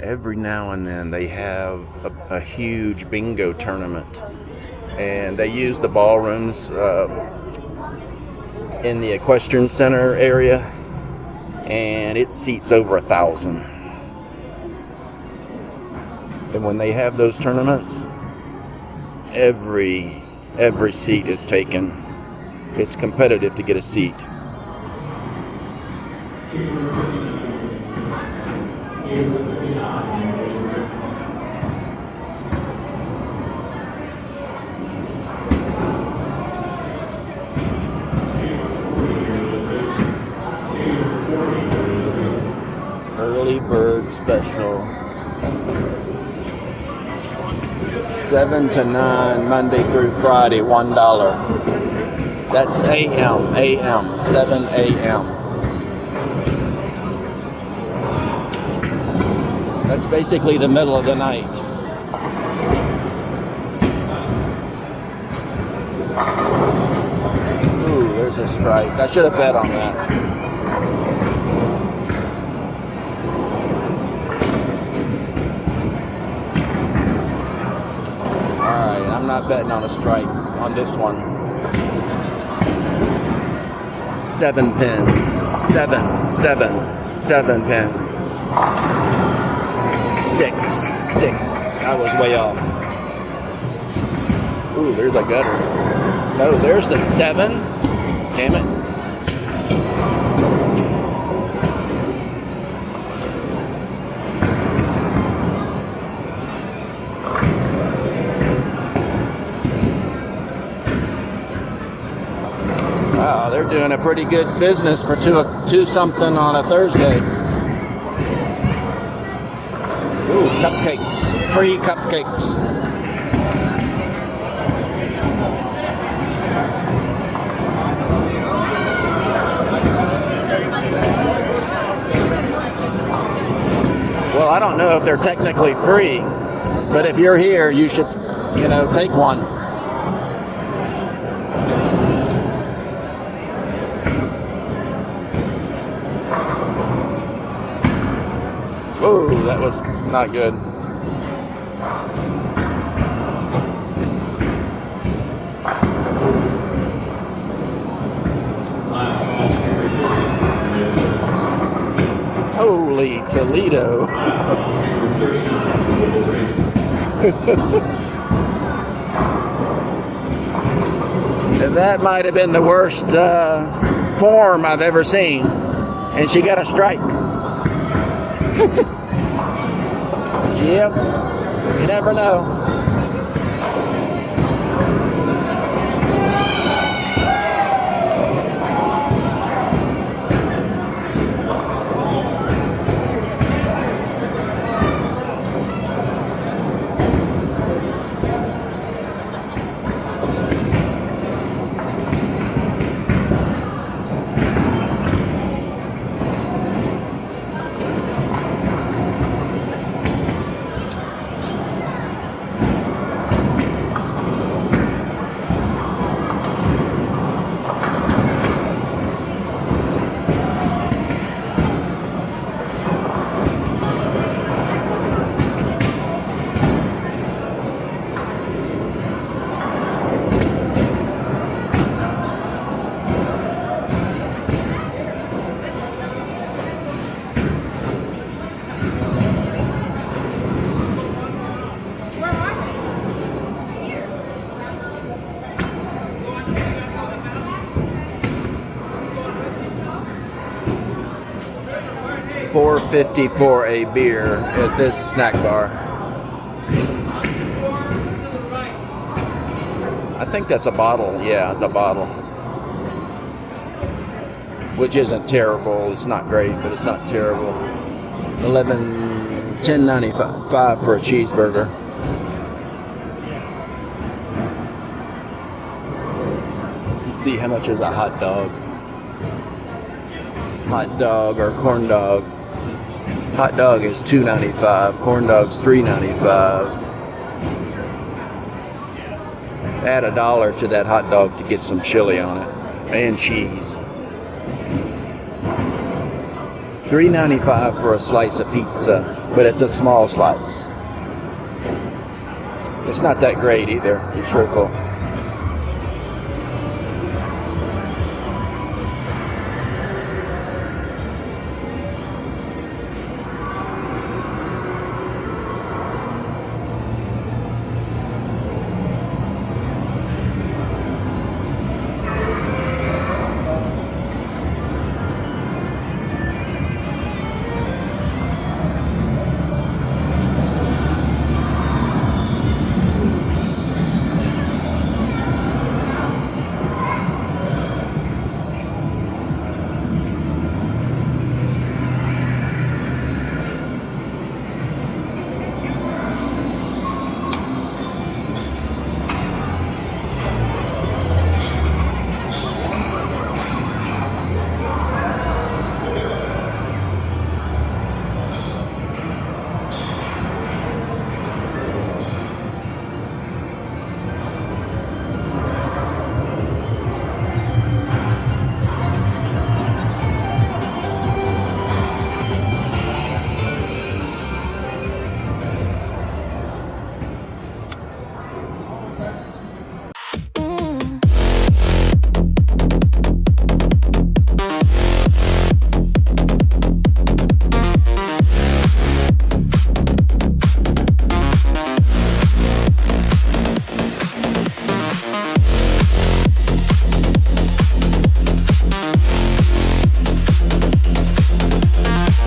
every now and then they have a huge bingo tournament, and they use the ballrooms in the Equestrian Center area, and it seats over 1,000. And when they have those tournaments, every seat is taken. It's competitive to get a seat. Early bird special. 7 to 9, Monday through Friday, $1. That's AM, 7 a.m. That's basically the middle of the night. Ooh, there's a strike. I should have bet on that. Alright, I'm not betting on a strike on this one. 7 pins. 7 pins. 6. I was way off. Ooh, there's a gutter. No, there's the 7. Damn it. Wow, they're doing a pretty good business for two something on a Thursday. Ooh, cupcakes. Free cupcakes. Well, I don't know if they're technically free, but if you're here, you should, take one. Oh, that was not good. Holy Toledo. And that might have been the worst form I've ever seen. And she got a strike. Yep, you never know. $4.50 for a beer at this snack bar. I think that's a bottle. Yeah, it's a bottle. Which isn't terrible. It's not great, but it's not terrible. $10.95 for a cheeseburger. You see how much is a hot dog? Hot dog or corn dog. Hot dog is $2.95. Corn dog's $3.95. Add $1 to that hot dog to get some chili on it and cheese. $3.95 for a slice of pizza, but it's a small slice. It's not that great either, to be truthful.